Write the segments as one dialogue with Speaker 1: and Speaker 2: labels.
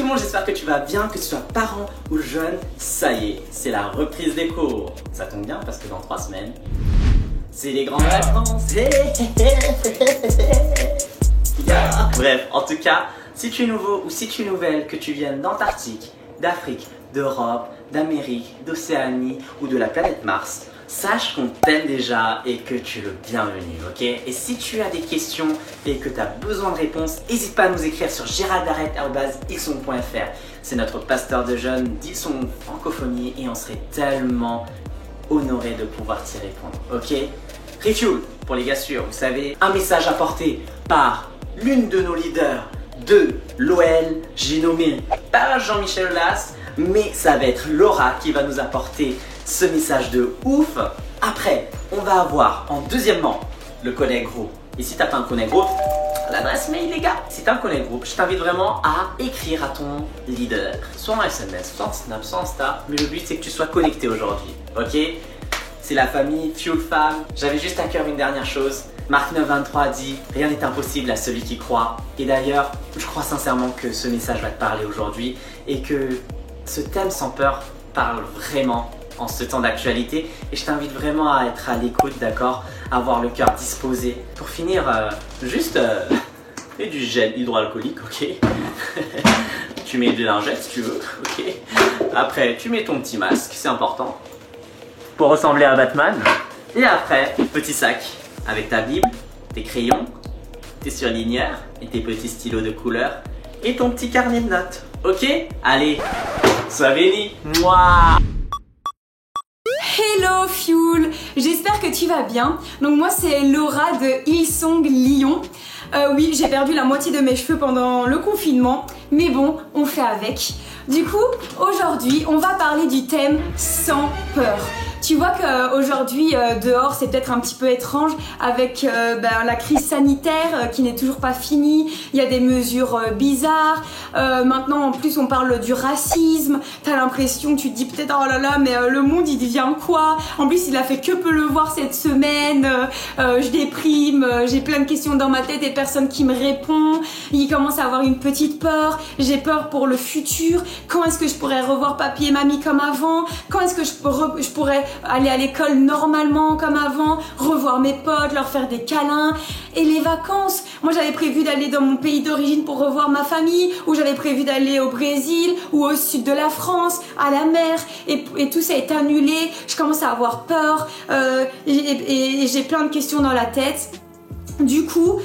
Speaker 1: le monde, j'espère que tu vas bien, que tu sois parent ou jeune. Ça y est, c'est la reprise des cours. Ça tombe bien parce que dans 3 semaines, c'est les grandes vacances. Bref, en tout cas, si tu es nouveau ou si tu es nouvelle, que tu viennes d'Antarctique, d'Afrique, d'Europe, d'Amérique, d'Océanie ou de la planète Mars, sache qu'on t'aime déjà et que tu es le bienvenu, ok? Et si tu as des questions et que tu as besoin de réponses, n'hésite pas à nous écrire sur geraldarret@ilson.fr. C'est notre pasteur de jeunes d'Ilson Francophonie et on serait tellement honoré de pouvoir t'y répondre, ok? Refuel, pour les gars sûrs, vous savez, un message apporté par l'une de nos leaders de l'OL, j'ai nommé pas Jean-Michel Aulas, mais ça va être Laura qui va nous apporter ce message de ouf. Après, on va avoir en deuxièmement le connect groupe. Et si t'as pas un connect groupe, l'adresse mail les gars. Si t'as un connect groupe, je t'invite vraiment à écrire à ton leader, soit en SMS, soit en Snap, soit en Insta. Mais le but c'est que tu sois connecté aujourd'hui, ok? C'est la famille Fuel Fam. J'avais juste à cœur une dernière chose. Marc 9,23 dit « Rien n'est impossible à celui qui croit ». Et d'ailleurs, je crois sincèrement que ce message va te parler aujourd'hui et que ce thème sans peur parle vraiment en ce temps d'actualité. Et je t'invite vraiment à être à l'écoute, d'accord? À avoir le cœur disposé. Pour finir, et du gel hydroalcoolique, ok? Tu mets de lingettes si tu veux, ok? Après, tu mets ton petit masque, c'est important, pour ressembler à Batman. Et après, petit sac avec ta Bible, tes crayons, tes surligneurs et tes petits stylos de couleur et ton petit carnet de notes. Ok? Allez, sois béni. Moi.
Speaker 2: Hello Fuel, j'espère que tu vas bien. Donc moi c'est Laura de Hillsong Lyon. Oui, j'ai perdu la moitié de mes cheveux pendant le confinement, mais bon, on fait avec. Du coup, aujourd'hui, on va parler du thème sans peur. Tu vois qu'aujourd'hui, dehors, c'est peut-être un petit peu étrange avec la crise sanitaire qui n'est toujours pas finie. Il y a des mesures bizarres. Maintenant, en plus, on parle du racisme. T'as l'impression, tu te dis peut-être, oh là là, mais le monde, il devient quoi? En plus, il a fait que pleuvoir cette semaine. Je déprime, j'ai plein de questions dans ma tête et personne qui me répond. Il commence à avoir une petite peur. J'ai peur pour le futur. Quand est-ce que je pourrais revoir papy et mamie comme avant? Quand est-ce que je pourrais aller à l'école normalement comme avant, revoir mes potes, leur faire des câlins? Et les vacances, moi j'avais prévu d'aller dans mon pays d'origine pour revoir ma famille, ou j'avais prévu d'aller au Brésil ou au sud de la France, à la mer, et tout ça est annulé. Je commence à avoir peur et j'ai plein de questions dans la tête. Du coup,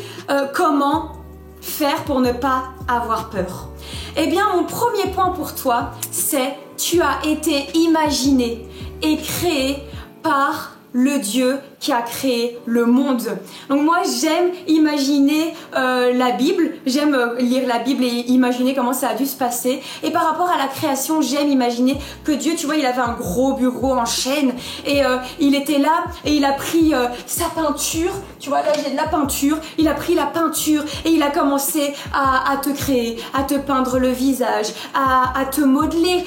Speaker 2: comment faire pour ne pas avoir peur? Eh bien, mon premier point pour toi, c'est tu as été imaginé et créé par le Dieu qui a créé le monde. Donc moi j'aime imaginer la Bible, j'aime lire la Bible et imaginer comment ça a dû se passer. Et par rapport à la création, j'aime imaginer que Dieu, tu vois, il avait un gros bureau en chêne et il était là et il a pris sa peinture, tu vois, là j'ai de la peinture, il a pris la peinture et il a commencé à te créer, à te peindre le visage, à te modeler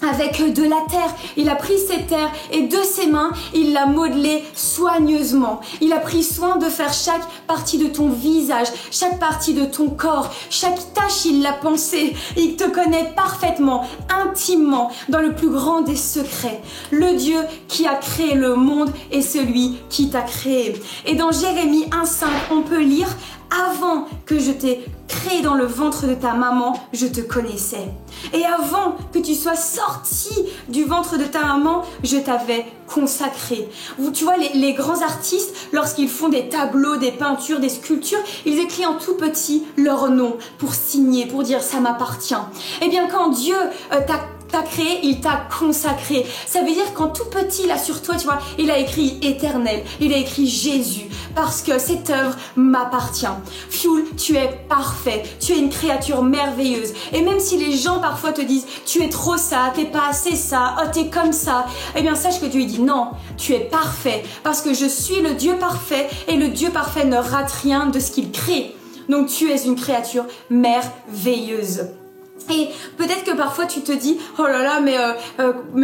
Speaker 2: avec de la terre. Il a pris cette terre et de ses mains, il l'a modelée soigneusement. Il a pris soin de faire chaque partie de ton visage, chaque partie de ton corps, chaque tâche, il l'a pensée. Il te connaît parfaitement, intimement, dans le plus grand des secrets. Le Dieu qui a créé le monde est celui qui t'a créé. Et dans Jérémie 1,5, on peut lire: avant que je t'ai créé dans le ventre de ta maman, je te connaissais. Et avant que tu sois sorti du ventre de ta maman, je t'avais consacré. Tu vois, les grands artistes, lorsqu'ils font des tableaux, des peintures, des sculptures, ils écrivent en tout petit leur nom pour signer, pour dire ça m'appartient. Eh bien, quand Dieu t'a créé, il t'a consacré. Ça veut dire qu'en tout petit, là sur toi, tu vois, il a écrit éternel, il a écrit Jésus, parce que cette œuvre m'appartient. Fuel, tu es parfait, tu es une créature merveilleuse. Et même si les gens parfois te disent, tu es trop ça, t'es pas assez ça, oh t'es comme ça, eh bien sache que Dieu dit non, tu es parfait, parce que je suis le Dieu parfait, et le Dieu parfait ne rate rien de ce qu'il crée. Donc tu es une créature merveilleuse. Et peut-être que parfois tu te dis, oh là là, mais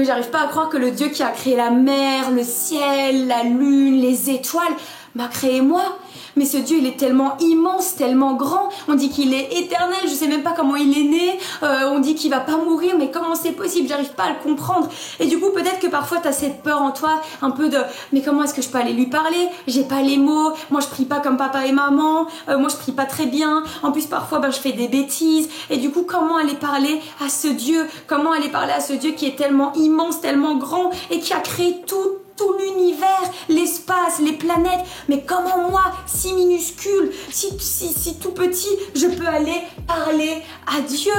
Speaker 2: j'arrive pas à croire que le Dieu qui a créé la mer, le ciel, la lune, les étoiles, m'a créé moi. Mais ce Dieu, il est tellement immense, tellement grand. On dit qu'il est éternel, je sais même pas comment il est né. On dit qu'il va pas mourir, mais comment c'est possible? J'arrive pas à le comprendre. Et du coup, peut-être que parfois tu as cette peur en toi, un peu de mais comment est-ce que je peux aller lui parler? J'ai pas les mots. Moi, je prie pas comme papa et maman. Moi, je prie pas très bien. En plus, parfois, je fais des bêtises. Et du coup, comment aller parler à ce Dieu? Comment aller parler à ce Dieu qui est tellement immense, tellement grand et qui a créé tout l'univers, l'espace, les planètes. Mais comment moi, si minuscule, si tout petit, je peux aller parler à Dieu?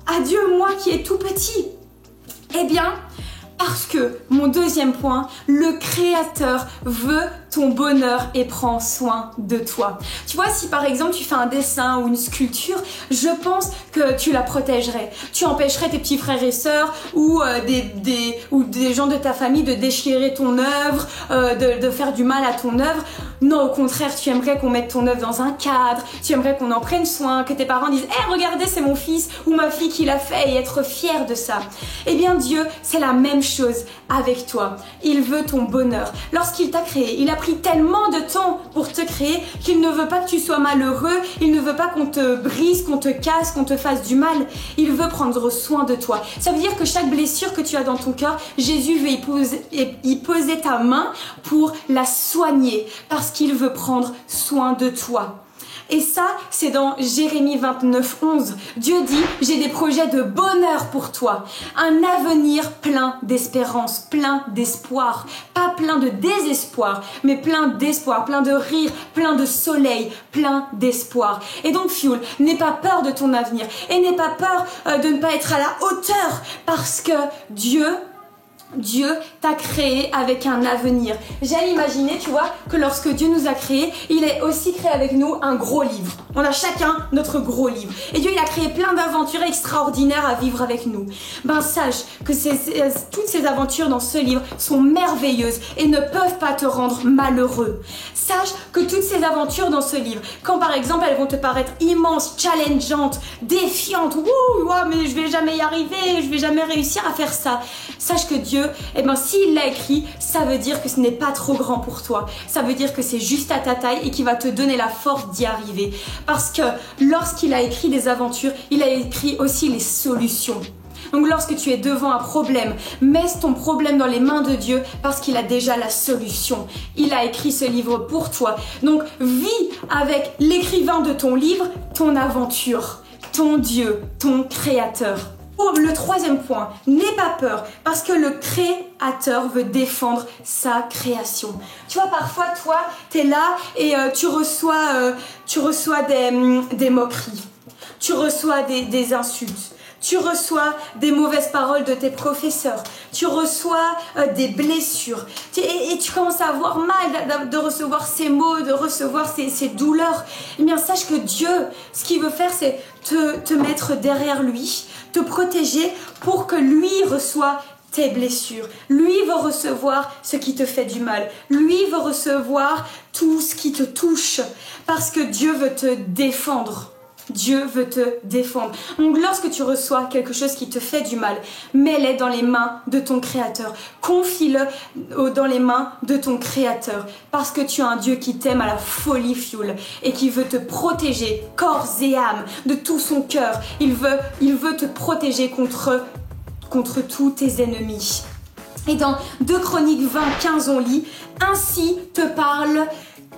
Speaker 2: À Dieu, moi qui est tout petit. Eh bien, parce que, mon deuxième point, le Créateur veut ton bonheur et prend soin de toi. Tu vois, si par exemple tu fais un dessin ou une sculpture, je pense que tu la protégerais. Tu empêcherais tes petits frères et sœurs ou des gens de ta famille de déchirer ton œuvre, de faire du mal à ton œuvre. Non, au contraire, tu aimerais qu'on mette ton œuvre dans un cadre, tu aimerais qu'on en prenne soin, que tes parents disent « Hey, regardez, c'est mon fils ou ma fille qui l'a fait » et être fier de ça. Eh bien, Dieu, c'est la même chose avec toi. Il veut ton bonheur. Lorsqu'il t'a créé, il a pris tellement de temps pour te créer qu'il ne veut pas que tu sois malheureux, il ne veut pas qu'on te brise, qu'on te casse, qu'on te fasse du mal. Il veut prendre soin de toi. Ça veut dire que chaque blessure que tu as dans ton cœur, Jésus veut y poser ta main pour la soigner parce qu'il veut prendre soin de toi. Et ça, c'est dans Jérémie 29, 11. Dieu dit, j'ai des projets de bonheur pour toi. Un avenir plein d'espérance, plein d'espoir. Pas plein de désespoir, mais plein d'espoir, plein de rire, plein de soleil, plein d'espoir. Et donc, Fioul, n'aie pas peur de ton avenir. Et n'aie pas peur de ne pas être à la hauteur. Parce que Dieu t'a créé avec un avenir. J'ai imaginé, tu vois, que lorsque Dieu nous a créés, il a aussi créé avec nous un gros livre. On a chacun notre gros livre. Et Dieu, il a créé plein d'aventures extraordinaires à vivre avec nous. Sache que toutes ces aventures dans ce livre sont merveilleuses et ne peuvent pas te rendre malheureux. Sache que toutes ces aventures dans ce livre, quand par exemple elles vont te paraître immenses, challengeantes, défiantes, mais je vais jamais y arriver, je vais jamais réussir à faire ça. Sache que Dieu, s'il l'a écrit, ça veut dire que ce n'est pas trop grand pour toi. Ça veut dire que c'est juste à ta taille et qu'il va te donner la force d'y arriver. Parce que lorsqu'il a écrit des aventures, il a écrit aussi les solutions. Donc lorsque tu es devant un problème, mets ton problème dans les mains de Dieu parce qu'il a déjà la solution. Il a écrit ce livre pour toi. Donc vis avec l'écrivain de ton livre, ton aventure, ton Dieu, ton Créateur. Pour le troisième point, n'aie pas peur parce que le Créateur veut défendre sa création. Tu vois, parfois, toi, tu es là et tu reçois des moqueries, tu reçois des insultes. Tu reçois des mauvaises paroles de tes professeurs. Tu reçois des blessures. Et tu commences à avoir mal de recevoir ces mots, de recevoir ces douleurs. Eh bien, sache que Dieu, ce qu'il veut faire, c'est te mettre derrière lui, te protéger pour que lui reçoive tes blessures. Lui veut recevoir ce qui te fait du mal. Lui veut recevoir tout ce qui te touche. Parce que Dieu veut te défendre. Dieu veut te défendre. Donc lorsque tu reçois quelque chose qui te fait du mal, mets-le dans les mains de ton Créateur. Confie-le dans les mains de ton Créateur. Parce que tu as un Dieu qui t'aime à la folie, Fioul, et qui veut te protéger, corps et âme, de tout son cœur. Il veut te protéger contre tous tes ennemis. Et dans 2 Chroniques 20, 15, on lit « Ainsi te parle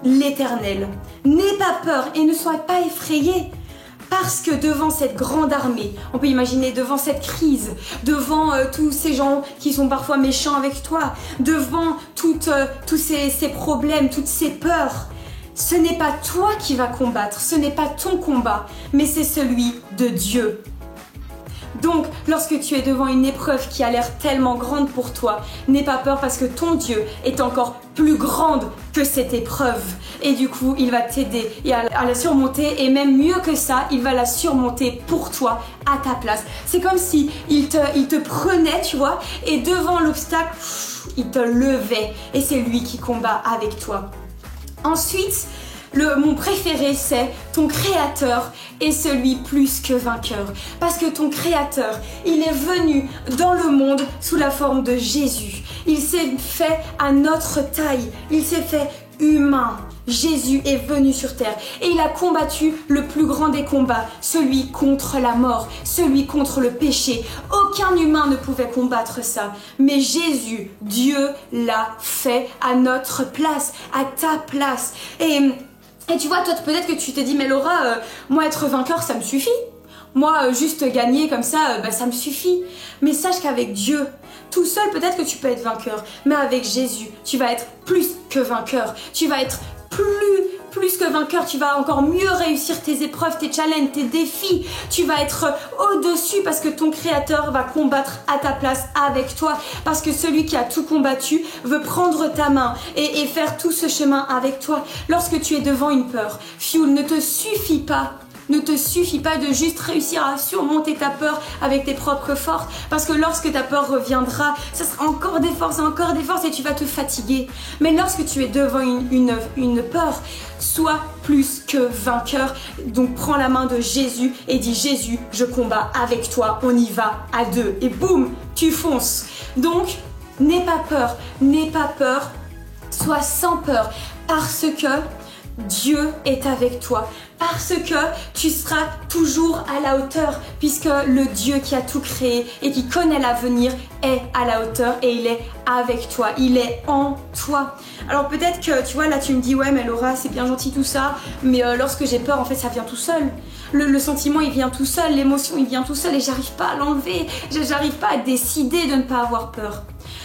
Speaker 2: l'Éternel. N'aie pas peur et ne sois pas effrayé. » Parce que devant cette grande armée, on peut imaginer devant cette crise, devant tous ces gens qui sont parfois méchants avec toi, devant tous ces problèmes, toutes ces peurs, ce n'est pas toi qui vas combattre, ce n'est pas ton combat, mais c'est celui de Dieu. Donc, lorsque tu es devant une épreuve qui a l'air tellement grande pour toi, n'aie pas peur parce que ton Dieu est encore plus grande que cette épreuve. Et du coup, il va t'aider à la surmonter. Et même mieux que ça, il va la surmonter pour toi, à ta place. C'est comme si il te prenait, tu vois, et devant l'obstacle, il te levait. Et c'est lui qui combat avec toi. Ensuite, mon préféré, c'est ton Créateur est celui plus que vainqueur. Parce que ton Créateur, il est venu dans le monde sous la forme de Jésus. Il s'est fait à notre taille. Il s'est fait humain. Jésus est venu sur terre et il a combattu le plus grand des combats, celui contre la mort, celui contre le péché. Aucun humain ne pouvait combattre ça. Mais Jésus, Dieu l'a fait à notre place, à ta place. Et tu vois, toi peut-être que tu t'es dit, mais Laura, moi être vainqueur, ça me suffit. Moi, juste gagner comme ça, ça me suffit. Mais sache qu'avec Dieu, tout seul, peut-être que tu peux être vainqueur. Mais avec Jésus, tu vas être plus que vainqueur. Tu vas être plus que vainqueur. Tu vas encore mieux réussir tes épreuves, tes challenges, tes défis. Tu vas être au-dessus parce que ton Créateur va combattre à ta place avec toi. Parce que celui qui a tout combattu veut prendre ta main et faire tout ce chemin avec toi. Lorsque tu es devant une peur, Fuel, ne te suffit pas de juste réussir à surmonter ta peur avec tes propres forces, parce que lorsque ta peur reviendra, ça sera encore des forces et tu vas te fatiguer. Mais lorsque tu es devant une peur, sois plus que vainqueur. Donc prends la main de Jésus et dis: Jésus, je combats avec toi, on y va à deux. Et boum, tu fonces. Donc n'aie pas peur, sois sans peur, parce que Dieu est avec toi, parce que tu seras toujours à la hauteur, puisque le Dieu qui a tout créé et qui connaît l'avenir est à la hauteur et il est avec toi, il est en toi. Alors peut-être que tu vois là tu me dis: ouais mais Laura c'est bien gentil tout ça, mais lorsque j'ai peur en fait ça vient tout seul. Le sentiment il vient tout seul, l'émotion il vient tout seul et j'arrive pas à l'enlever, j'arrive pas à décider de ne pas avoir peur.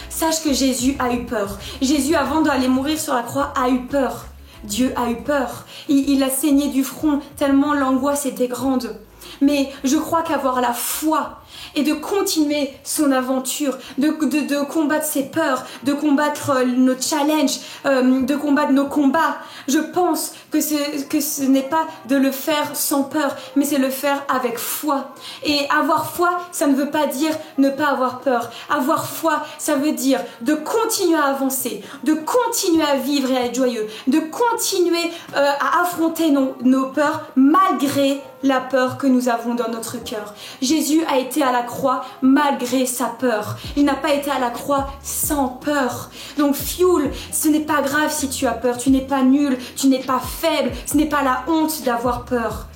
Speaker 2: Sache que Jésus a eu peur. Jésus avant d'aller mourir sur la croix a eu peur. Dieu a eu peur, il a saigné du front tellement l'angoisse était grande. Mais je crois qu'avoir la foi et de continuer son aventure, de combattre ses peurs, de combattre nos challenges, de combattre nos combats, je pense que ce n'est pas de le faire sans peur, mais c'est le faire avec foi. Et avoir foi, ça ne veut pas dire ne pas avoir peur. Avoir foi, ça veut dire de continuer à avancer, de continuer à vivre et à être joyeux, de continuer à affronter nos peurs malgré la peur que nous avons dans notre cœur. Jésus a été à la croix malgré sa peur. Il n'a pas été à la croix sans peur. Donc Fuel, ce n'est pas grave si tu as peur, tu n'es pas nul, tu n'es pas faible, ce n'est pas la honte d'avoir peur.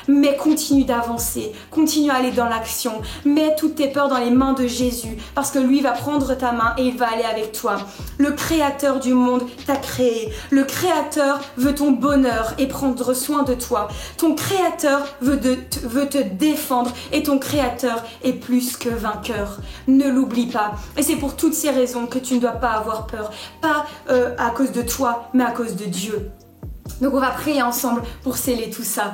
Speaker 2: Mais continue d'avancer, continue à aller dans l'action, mets toutes tes peurs dans les mains de Jésus, parce que lui va prendre ta main et il va aller avec toi. Le Créateur du monde t'a créé, le Créateur veut ton bonheur et prendre soin de toi. Ton Créateur veut te défendre et ton Créateur est plus que vainqueur. Ne l'oublie pas. Et c'est pour toutes ces raisons que tu ne dois pas avoir peur, pas à cause de toi, mais à cause de Dieu. Donc on va prier ensemble pour sceller tout ça.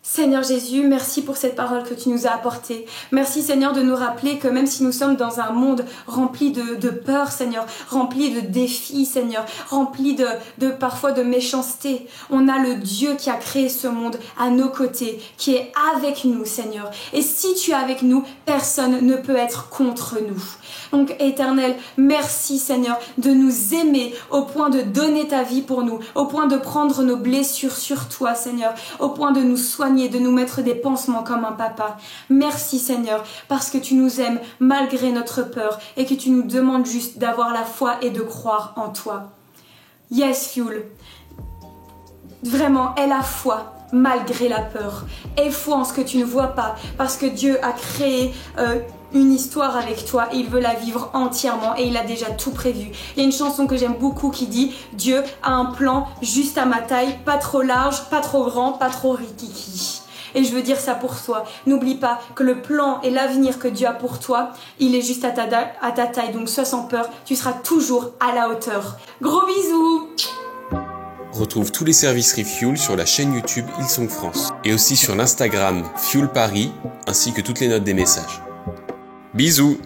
Speaker 2: Seigneur Jésus, merci pour cette parole que tu nous as apportée. Merci Seigneur de nous rappeler que même si nous sommes dans un monde rempli de peur, Seigneur, rempli de défis, Seigneur, rempli de parfois de méchanceté, on a le Dieu qui a créé ce monde à nos côtés, qui est avec nous, Seigneur. Et si tu es avec nous, personne ne peut être contre nous. Donc Éternel, merci Seigneur de nous aimer au point de donner ta vie pour nous, au point de prendre nos blessures sur toi Seigneur, au point de nous soigner, de nous mettre des pansements comme un papa. Merci Seigneur parce que tu nous aimes malgré notre peur et que tu nous demandes juste d'avoir la foi et de croire en toi. Yes Fuel, vraiment aie la foi malgré la peur. Aie foi en ce que tu ne vois pas parce que Dieu a créé une histoire avec toi et il veut la vivre entièrement et il a déjà tout prévu. Il y a une chanson que j'aime beaucoup qui dit: Dieu a un plan juste à ma taille, pas trop large, pas trop grand, pas trop rikiki. Et je veux dire ça pour toi. N'oublie pas que le plan et l'avenir que Dieu a pour toi, il est juste à ta taille. Donc sois sans peur, tu seras toujours à la hauteur. Gros bisous!
Speaker 3: Retrouve tous les services Refuel sur la chaîne YouTube Hillsong France et aussi sur l'Instagram Fuel Paris ainsi que toutes les notes des messages. Bisous!